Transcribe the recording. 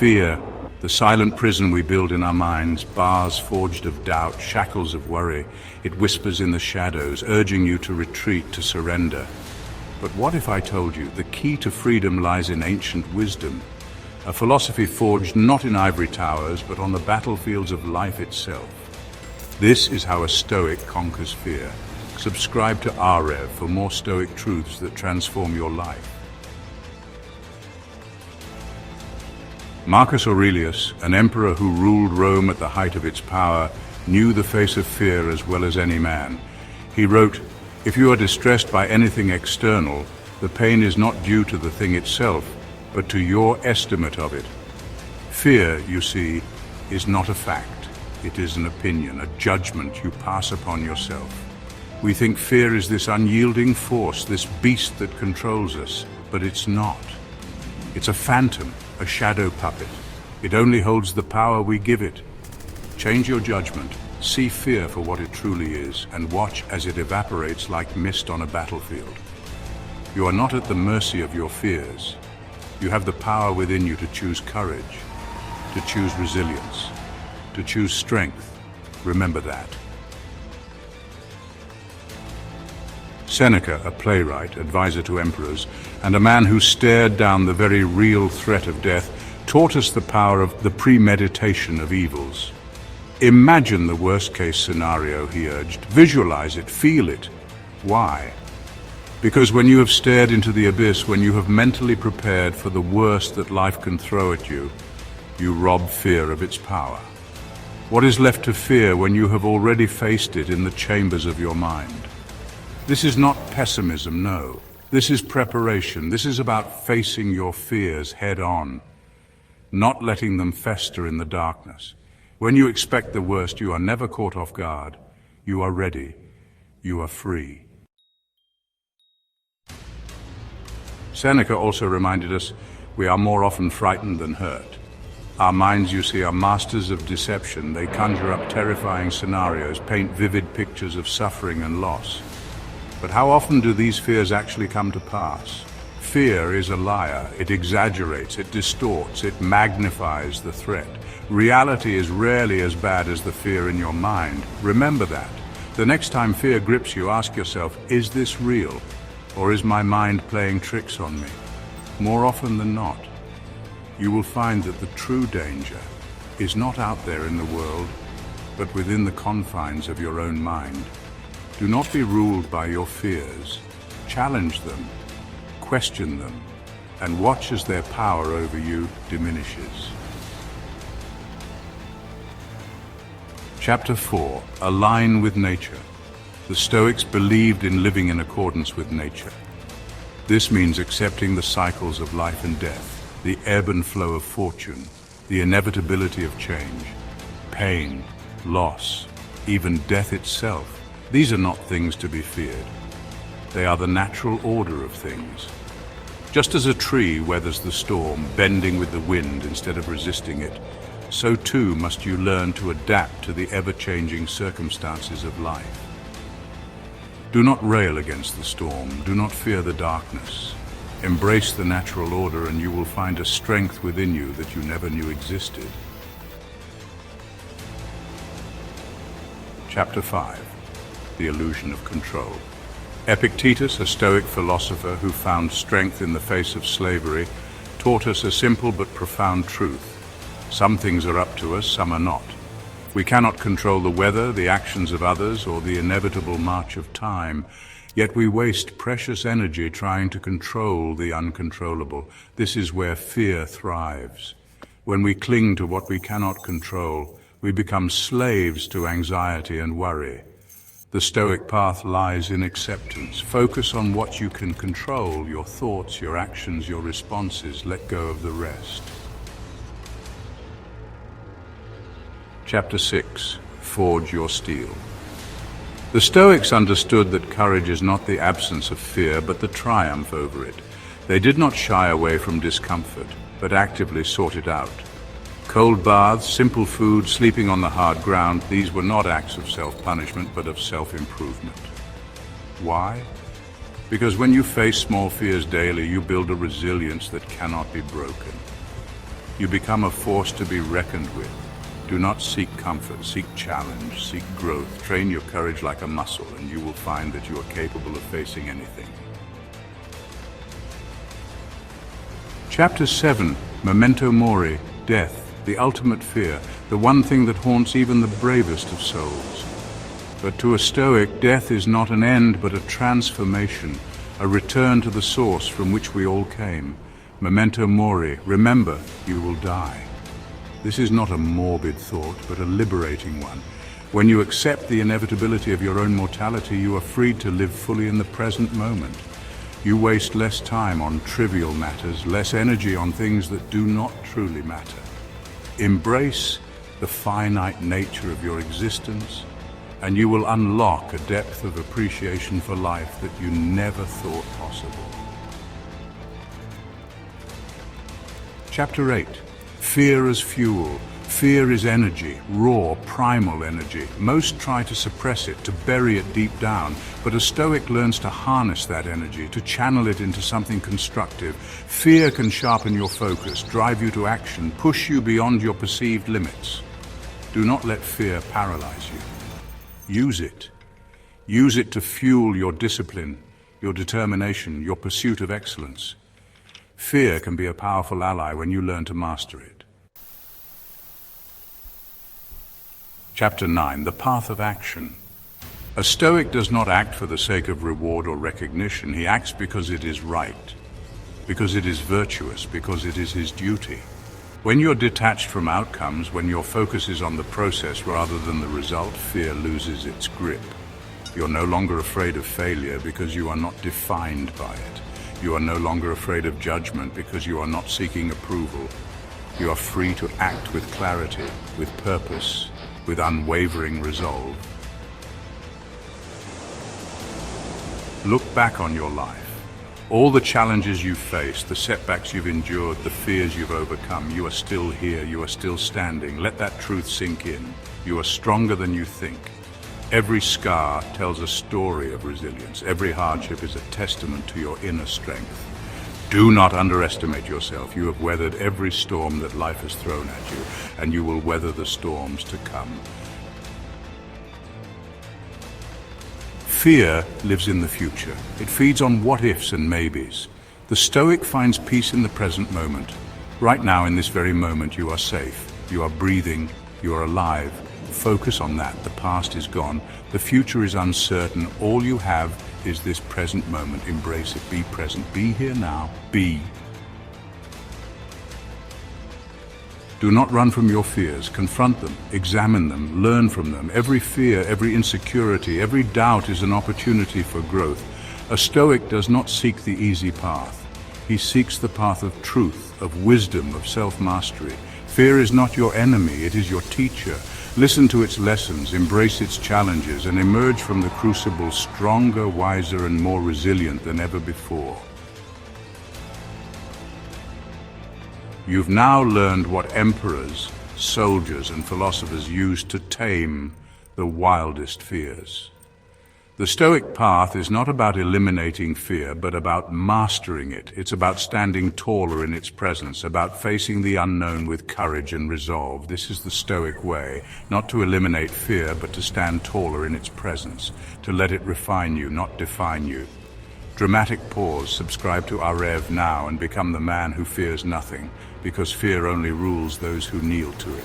Fear, the silent prison we build in our minds, bars forged of doubt, shackles of worry. It whispers in the shadows, urging you to retreat, to surrender. But what if I told you the key to freedom lies in ancient wisdom, a philosophy forged not in ivory towers, but on the battlefields of life itself? This is how a Stoic conquers fear. Subscribe to AREV for more Stoic truths that transform your life. Marcus Aurelius, an emperor who ruled Rome at the height of its power, knew the face of fear as well as any man. He wrote, "If you are distressed by anything external, the pain is not due to the thing itself, but to your estimate of it." Fear, you see, is not a fact. It is an opinion, a judgment you pass upon yourself. We think fear is this unyielding force, this beast that controls us, but it's not. It's a phantom, a shadow puppet. It only holds the power we give it. Change your judgment, see fear for what it truly is, and watch as it evaporates like mist on a battlefield. You are not at the mercy of your fears. You have the power within you to choose courage, to choose resilience, to choose strength. Remember that. Seneca, a playwright, advisor to emperors, and a man who stared down the very real threat of death, taught us the power of the premeditation of evils. Imagine the worst-case scenario, he urged. Visualize it, feel it. Why? Because when you have stared into the abyss, when you have mentally prepared for the worst that life can throw at you, you rob fear of its power. What is left to fear when you have already faced it in the chambers of your mind? This is not pessimism, no. This is preparation. This is about facing your fears head on, not letting them fester in the darkness. When you expect the worst, you are never caught off guard. You are ready. You are free. Seneca also reminded us we are more often frightened than hurt. Our minds, you see, are masters of deception. They conjure up terrifying scenarios, paint vivid pictures of suffering and loss. But how often do these fears actually come to pass? Fear is a liar. It exaggerates, it distorts, it magnifies the threat. Reality is rarely as bad as the fear in your mind. Remember that. The next time fear grips you, ask yourself, is this real? Or is my mind playing tricks on me? More often than not, you will find that the true danger is not out there in the world, but within the confines of your own mind. Do not be ruled by your fears. Challenge them, question them, and watch as their power over you diminishes. Chapter 4. Align with nature. The Stoics believed in living in accordance with nature. This means accepting the cycles of life and death, the ebb and flow of fortune, the inevitability of change, pain, loss, even death itself. These are not things to be feared. They are the natural order of things. Just as a tree weathers the storm, bending with the wind instead of resisting it, so too must you learn to adapt to the ever-changing circumstances of life. Do not rail against the storm. Do not fear the darkness. Embrace the natural order and you will find a strength within you that you never knew existed. Chapter 5. The illusion of control. Epictetus, a Stoic philosopher who found strength in the face of slavery, taught us a simple but profound truth. Some things are up to us, some are not. We cannot control the weather, the actions of others, or the inevitable march of time, yet we waste precious energy trying to control the uncontrollable. This is where fear thrives. When we cling to what we cannot control, we become slaves to anxiety and worry. The Stoic path lies in acceptance. Focus on what you can control, your thoughts, your actions, your responses. Let go of the rest. Chapter 6. Forge your steel. The Stoics understood that courage is not the absence of fear, but the triumph over it. They did not shy away from discomfort, but actively sought it out. Cold baths, simple food, sleeping on the hard ground, these were not acts of self-punishment, but of self-improvement. Why? Because when you face small fears daily, you build a resilience that cannot be broken. You become a force to be reckoned with. Do not seek comfort, seek challenge, seek growth. Train your courage like a muscle, and you will find that you are capable of facing anything. Chapter 7, Memento Mori, Death, the ultimate fear, the one thing that haunts even the bravest of souls. But to a Stoic, death is not an end but a transformation, a return to the source from which we all came. Memento Mori, remember, you will die. This is not a morbid thought, but a liberating one. When you accept the inevitability of your own mortality, you are freed to live fully in the present moment. You waste less time on trivial matters, less energy on things that do not truly matter. Embrace the finite nature of your existence, and you will unlock a depth of appreciation for life that you never thought possible. Chapter 8. Fear as fuel. Fear is energy, raw, primal energy. Most try to suppress it, to bury it deep down, but a Stoic learns to harness that energy, to channel it into something constructive. Fear can sharpen your focus, drive you to action, push you beyond your perceived limits. Do not let fear paralyze you. Use it. Use it to fuel your discipline, your determination, your pursuit of excellence. Fear can be a powerful ally when you learn to master it. Chapter 9, the path of action. A Stoic does not act for the sake of reward or recognition. He acts because it is right, because it is virtuous, because it is his duty. When you're detached from outcomes, when your focus is on the process rather than the result, fear loses its grip. You're no longer afraid of failure because you are not defined by it. You are no longer afraid of judgment because you are not seeking approval. You are free to act with clarity, with purpose, with unwavering resolve. Look back on your life. All the challenges you've faced, the setbacks you've endured, the fears you've overcome, you are still here, you are still standing. Let that truth sink in. You are stronger than you think. Every scar tells a story of resilience. Every hardship is a testament to your inner strength. Do not underestimate yourself. You have weathered every storm that life has thrown at you, and you will weather the storms to come. Fear lives in the future. It feeds on what-ifs and maybes. The Stoic finds peace in the present moment. Right now, in this very moment, you are safe. You are breathing. You are alive. Focus on that. The past is gone. The future is uncertain. All you have is this present moment. Embrace it. Be present. Be here now. Be. Do not run from your fears. Confront them. Examine them. Learn from them. Every fear, every insecurity, every doubt is an opportunity for growth. A Stoic does not seek the easy path. He seeks the path of truth, of wisdom, of self-mastery. Fear is not your enemy. It is your teacher. Listen to its lessons, embrace its challenges, and emerge from the crucible stronger, wiser, and more resilient than ever before. You've now learned what emperors, soldiers, and philosophers used to tame the wildest fears. The Stoic path is not about eliminating fear, but about mastering it. It's about standing taller in its presence, about facing the unknown with courage and resolve. This is the Stoic way, not to eliminate fear, but to stand taller in its presence, to let it refine you, not define you. Dramatic pause. Subscribe to AREV now and become the man who fears nothing, because fear only rules those who kneel to it.